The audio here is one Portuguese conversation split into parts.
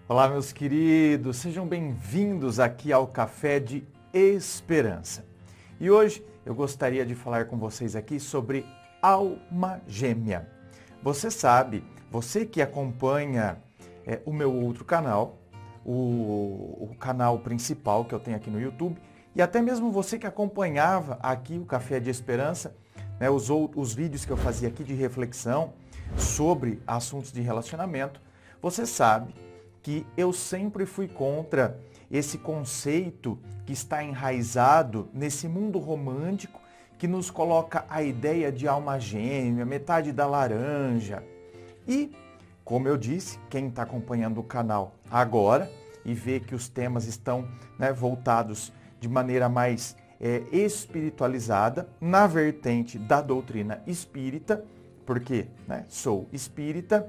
Olá, meus queridos, sejam bem-vindos aqui ao Café de Esperança. E hoje eu gostaria de falar com vocês aqui sobre alma gêmea. Você sabe, você que acompanha o meu outro canal, o canal principal que eu tenho aqui no YouTube, e até mesmo você que acompanhava aqui o Café de Esperança, né, os vídeos que eu fazia aqui de reflexão sobre assuntos de relacionamento, você sabe que eu sempre fui contra esse conceito que está enraizado nesse mundo romântico que nos coloca a ideia de alma gêmea, metade da laranja. E, como eu disse, quem está acompanhando o canal agora e vê que os temas estão voltados de maneira mais espiritualizada, na vertente da doutrina espírita, porque sou espírita.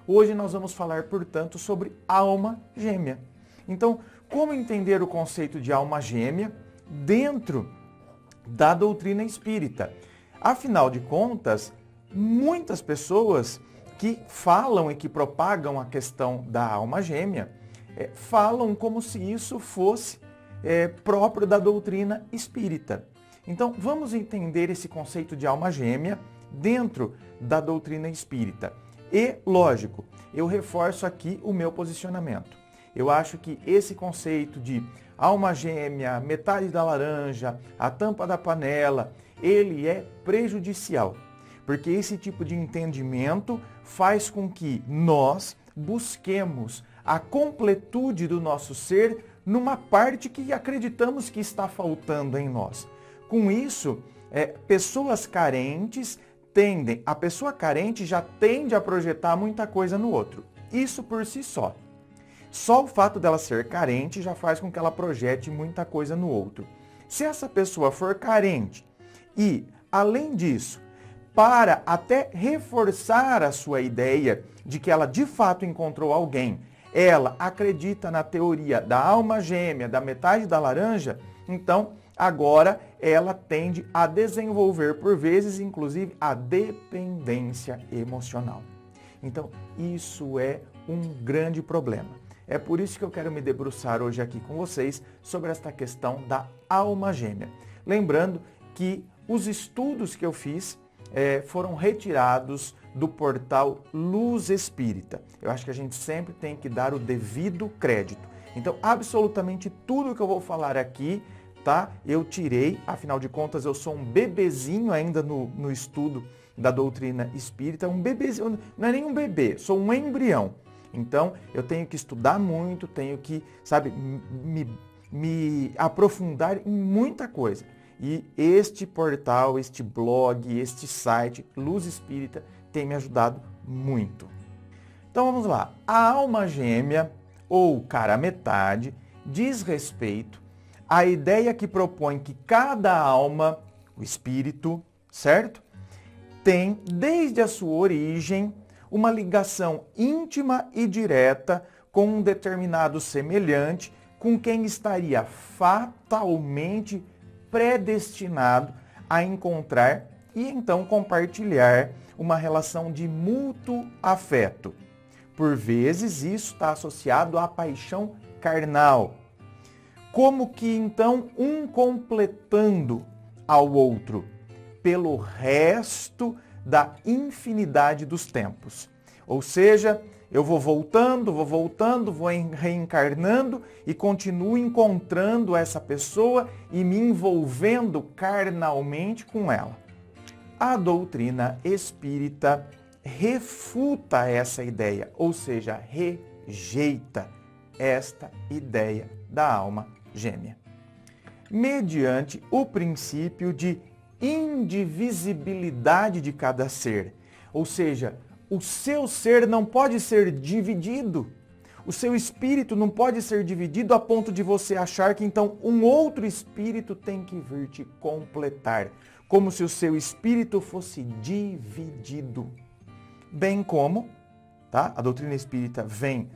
Hoje nós vamos falar, portanto, sobre alma gêmea. Então, como entender o conceito de alma gêmea dentro da doutrina espírita? Afinal de contas, muitas pessoas que falam e que propagam a questão da alma gêmea, falam como se isso fosse próprio da doutrina espírita. Então, vamos entender esse conceito de alma gêmea dentro da doutrina espírita. E, lógico, eu reforço aqui o meu posicionamento. Eu acho que esse conceito de alma gêmea, metade da laranja, a tampa da panela, ele é prejudicial. Porque esse tipo de entendimento faz com que nós busquemos a completude do nosso ser numa parte que acreditamos que está faltando em nós. Com isso, pessoas carentes a pessoa carente já tende a projetar muita coisa no outro. Isso por si só. Só o fato dela ser carente já faz com que ela projete muita coisa no outro. Se essa pessoa for carente e, além disso, para até reforçar a sua ideia de que ela de fato encontrou alguém, ela acredita na teoria da alma gêmea, da metade da laranja, então agora ela tende a desenvolver, por vezes, inclusive, a dependência emocional. Então, isso é um grande problema. É por isso que eu quero me debruçar hoje aqui com vocês sobre esta questão da alma gêmea. Lembrando que os estudos que eu fiz foram retirados do portal Luz Espírita. Eu acho que a gente sempre tem que dar o devido crédito. Então, absolutamente tudo que eu vou falar aqui, eu tirei, afinal de contas eu sou um bebezinho ainda no estudo da doutrina espírita, um bebezinho, não é nem um bebê, sou um embrião. Então eu tenho que estudar muito, tenho que, me aprofundar em muita coisa. E este portal, este blog, este site, Luz Espírita, tem me ajudado muito. Então vamos lá, a alma gêmea, ou cara metade, diz respeito a ideia que propõe que cada alma, o espírito, certo? Tem, desde a sua origem, uma ligação íntima e direta com um determinado semelhante com quem estaria fatalmente predestinado a encontrar e então compartilhar uma relação de mútuo afeto. Por vezes, isso está associado à paixão carnal. Como que, então, um completando ao outro pelo resto da infinidade dos tempos. Ou seja, eu vou voltando, vou reencarnando e continuo encontrando essa pessoa e me envolvendo carnalmente com ela. A doutrina espírita refuta essa ideia, ou seja, rejeita esta ideia da alma gêmea, mediante o princípio de indivisibilidade de cada ser. Ou seja, o seu ser não pode ser dividido. O seu espírito não pode ser dividido a ponto de você achar que então um outro espírito tem que vir te completar, como se o seu espírito fosse dividido. Bem como, a doutrina espírita vem,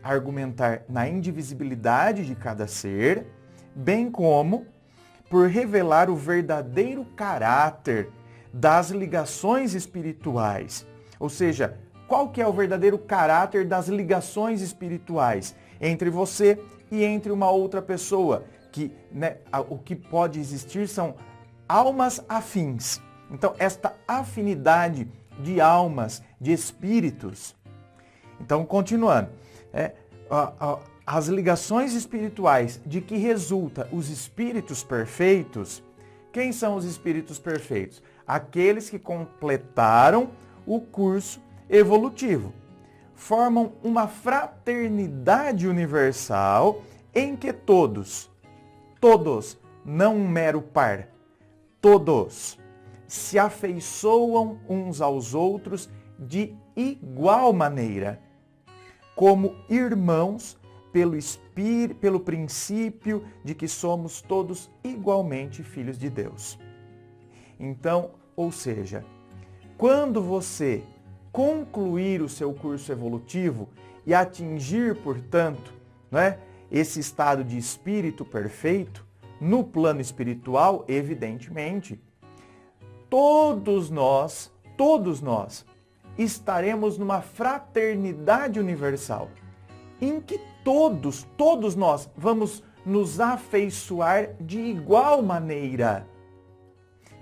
argumentar na indivisibilidade de cada ser, bem como por revelar o verdadeiro caráter das ligações espirituais. Ou seja, qual que é o verdadeiro caráter das ligações espirituais entre você e entre uma outra pessoa, que, né, o que pode existir são almas afins. Então, esta afinidade de almas, de espíritos. Então, continuando, as ligações espirituais de que resulta os espíritos perfeitos. Quem são os espíritos perfeitos? Aqueles que completaram o curso evolutivo. Formam uma fraternidade universal em que todos, não um mero par, todos se afeiçoam uns aos outros de igual maneira, como irmãos pelo princípio de que somos todos igualmente filhos de Deus. Então, ou seja, quando você concluir o seu curso evolutivo e atingir, portanto, né, esse estado de espírito perfeito, no plano espiritual, evidentemente, todos nós estaremos numa fraternidade universal, em que todos nós vamos nos afeiçoar de igual maneira.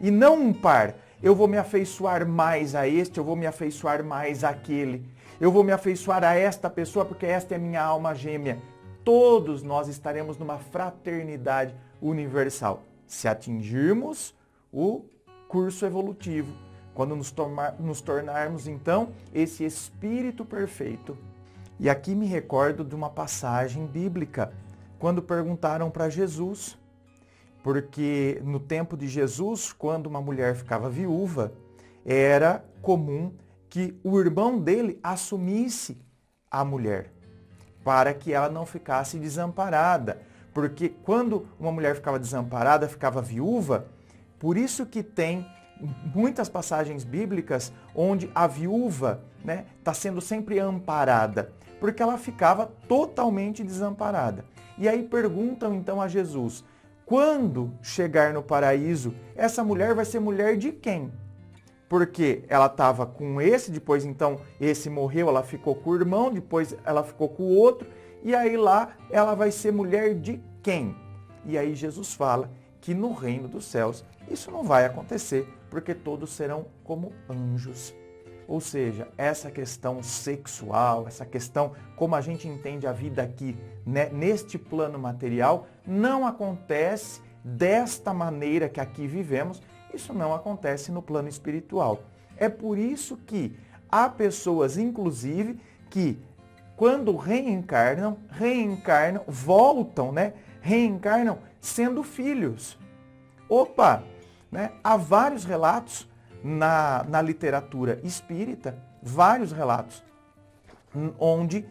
E não um par. Eu vou me afeiçoar mais a este, eu vou me afeiçoar mais àquele. Eu vou me afeiçoar a esta pessoa porque esta é minha alma gêmea. Todos nós estaremos numa fraternidade universal. Se atingirmos o curso evolutivo, quando nos tornarmos, então, esse espírito perfeito. E aqui me recordo de uma passagem bíblica, quando perguntaram para Jesus, porque no tempo de Jesus, quando uma mulher ficava viúva, era comum que o irmão dele assumisse a mulher, para que ela não ficasse desamparada. Porque quando uma mulher ficava desamparada, ficava viúva, por isso que tem muitas passagens bíblicas onde a viúva está sendo sempre amparada, porque ela ficava totalmente desamparada. E aí perguntam então a Jesus, quando chegar no paraíso, essa mulher vai ser mulher de quem? Porque ela estava com esse, depois então esse morreu, ela ficou com o irmão, depois ela ficou com o outro, e aí lá ela vai ser mulher de quem? E aí Jesus fala que no reino dos céus isso não vai acontecer, porque todos serão como anjos. Ou seja, essa questão sexual, essa questão como a gente entende a vida aqui, né, neste plano material, não acontece desta maneira que aqui vivemos, isso não acontece no plano espiritual. É por isso que há pessoas, inclusive, que quando reencarnam, voltam, reencarnam sendo filhos. Opa! Há vários relatos na literatura espírita, vários relatos, onde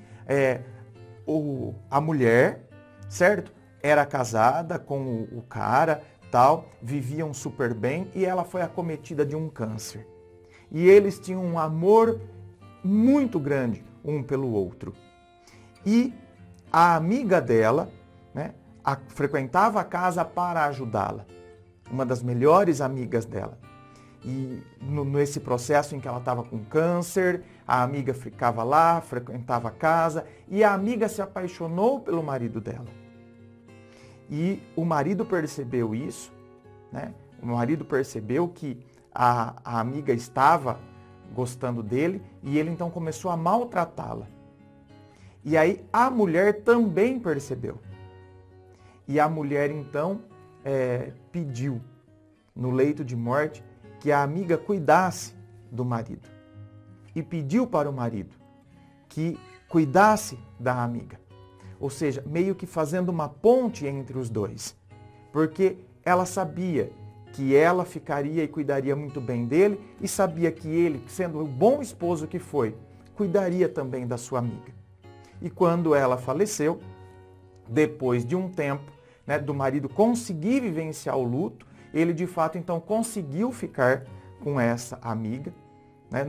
a mulher, certo? Era casada com o cara, tal, viviam super bem e ela foi acometida de um câncer. E eles tinham um amor muito grande um pelo outro. E a amiga dela, frequentava a casa para ajudá-la. Uma das melhores amigas dela. E nesse processo em que ela estava com câncer, a amiga ficava lá, frequentava a casa, e a amiga se apaixonou pelo marido dela. E o marido percebeu isso, O marido percebeu que a amiga estava gostando dele, e ele então começou a maltratá-la. E aí a mulher também percebeu. E a mulher então pediu no leito de morte que a amiga cuidasse do marido. E pediu para o marido que cuidasse da amiga. Ou seja, meio que fazendo uma ponte entre os dois. Porque ela sabia que ela ficaria e cuidaria muito bem dele e sabia que ele, sendo o bom esposo que foi, cuidaria também da sua amiga. E quando ela faleceu, depois de um tempo, do marido conseguir vivenciar o luto, ele de fato então conseguiu ficar com essa amiga.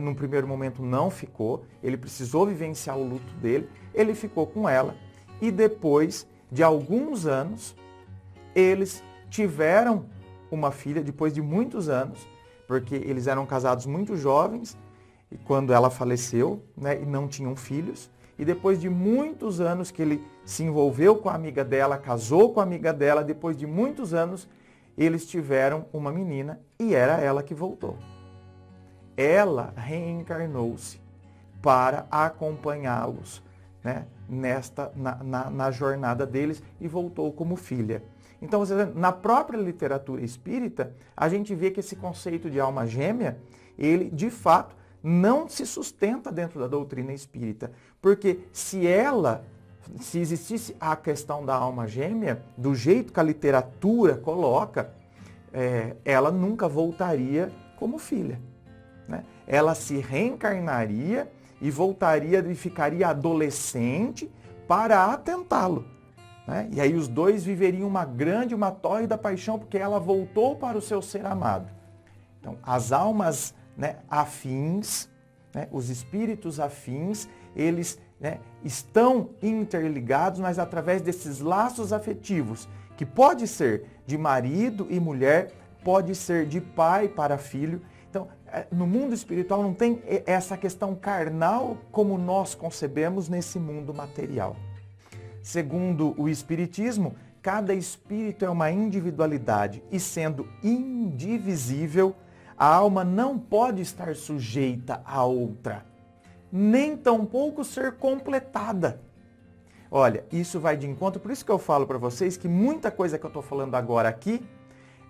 Num primeiro momento não ficou, ele precisou vivenciar o luto dele, ele ficou com ela e depois de alguns anos, eles tiveram uma filha, depois de muitos anos, porque eles eram casados muito jovens e quando ela faleceu, né, e não tinham filhos, e depois de muitos anos que ele se envolveu com a amiga dela, casou com a amiga dela, depois de muitos anos, eles tiveram uma menina e era ela que voltou. Ela reencarnou-se para acompanhá-los, né, na jornada deles e voltou como filha. Então, na própria literatura espírita, a gente vê que esse conceito de alma gêmea, ele de fato não se sustenta dentro da doutrina espírita. Porque se existisse a questão da alma gêmea, do jeito que a literatura coloca, ela nunca voltaria como filha, né? Ela se reencarnaria e voltaria e ficaria adolescente para atentá-lo, né? E aí os dois viveriam uma tórrida paixão, porque ela voltou para o seu ser amado. Então, as almas, né, afins, né, os espíritos afins, eles, né, estão interligados, mas através desses laços afetivos, que pode ser de marido e mulher, pode ser de pai para filho. Então, no mundo espiritual não tem essa questão carnal como nós concebemos nesse mundo material. Segundo o Espiritismo, cada espírito é uma individualidade e, sendo indivisível, a alma não pode estar sujeita a outra, nem tampouco ser completada. Olha, isso vai de encontro, por isso que eu falo para vocês que muita coisa que eu estou falando agora aqui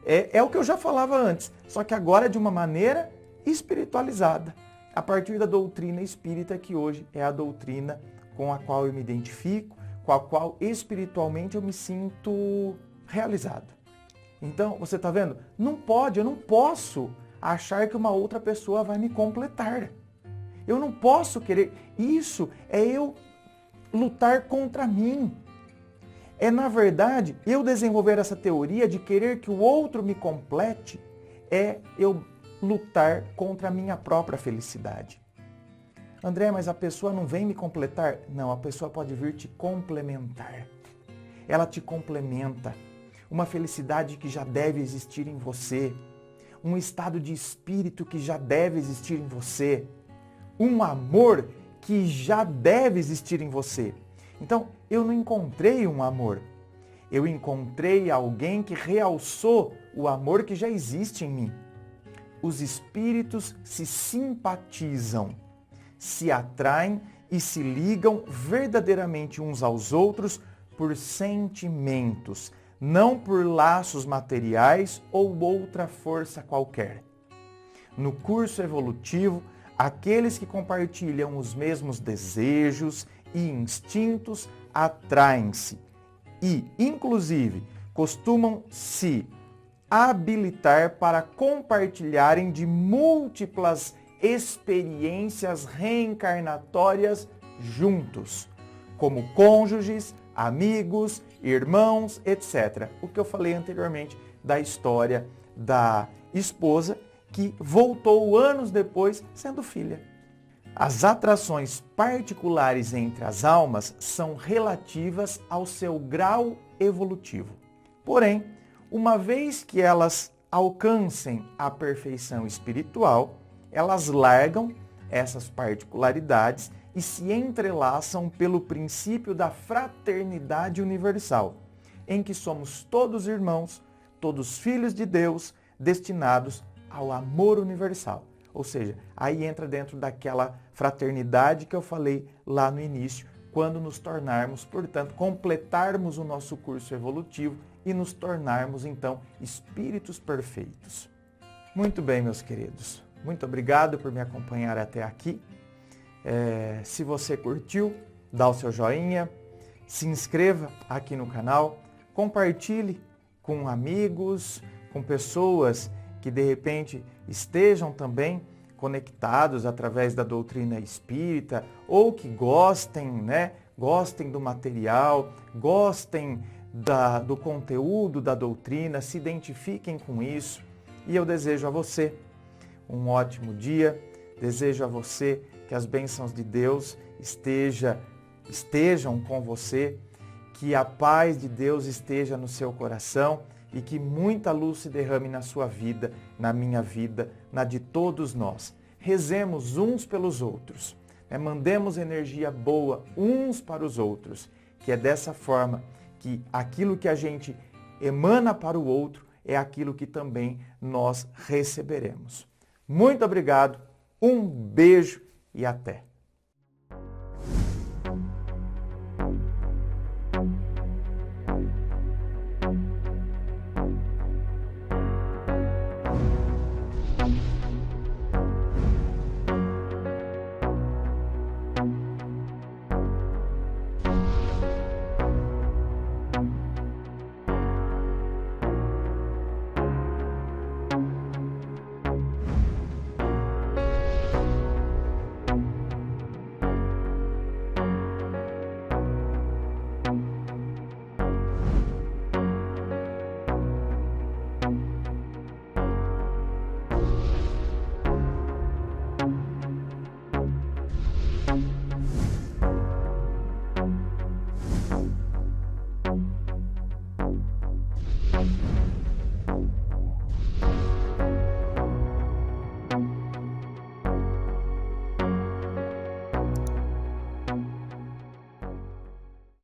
é o que eu já falava antes, só que agora de uma maneira espiritualizada, a partir da doutrina espírita, que hoje é a doutrina com a qual eu me identifico, com a qual espiritualmente eu me sinto realizado. Então, você está vendo? Eu não posso achar que uma outra pessoa vai me completar. Eu não posso querer. Isso é eu lutar contra mim. É, na verdade, eu desenvolver essa teoria de querer que o outro me complete, é eu lutar contra a minha própria felicidade. André, mas a pessoa não vem me completar? Não, a pessoa pode vir te complementar. Ela te complementa. Uma felicidade que já deve existir em você. Um estado de espírito que já deve existir em você. Um amor que já deve existir em você. Então, eu não encontrei um amor. Eu encontrei alguém que realçou o amor que já existe em mim. Os espíritos se simpatizam, se atraem e se ligam verdadeiramente uns aos outros por sentimentos, não por laços materiais ou outra força qualquer. No curso evolutivo, aqueles que compartilham os mesmos desejos e instintos atraem-se e, inclusive, costumam se habilitar para compartilharem de múltiplas experiências reencarnatórias juntos, como cônjuges, amigos, irmãos, etc. O que eu falei anteriormente da história da esposa que voltou anos depois sendo filha. As atrações particulares entre as almas são relativas ao seu grau evolutivo. Porém, uma vez que elas alcancem a perfeição espiritual, elas largam essas particularidades e se entrelaçam pelo princípio da fraternidade universal, em que somos todos irmãos, todos filhos de Deus, destinados ao amor universal. Ou seja, aí entra dentro daquela fraternidade que eu falei lá no início, quando nos tornarmos, portanto, completarmos o nosso curso evolutivo e nos tornarmos, então, espíritos perfeitos. Muito bem, meus queridos. Muito obrigado por me acompanhar até aqui. Se você curtiu, dá o seu joinha, se inscreva aqui no canal, compartilhe com amigos, com pessoas que de repente estejam também conectados através da doutrina espírita ou que gostem, né? Gostem do material, gostem do conteúdo da doutrina, se identifiquem com isso. E eu desejo a você um ótimo dia, desejo a você que as bênçãos de Deus estejam com você, que a paz de Deus esteja no seu coração e que muita luz se derrame na sua vida, na minha vida, na de todos nós. rezemos uns pelos outros, mandemos energia boa uns para os outros, que é dessa forma que aquilo que a gente emana para o outro é aquilo que também nós receberemos. Muito obrigado, um beijo e até!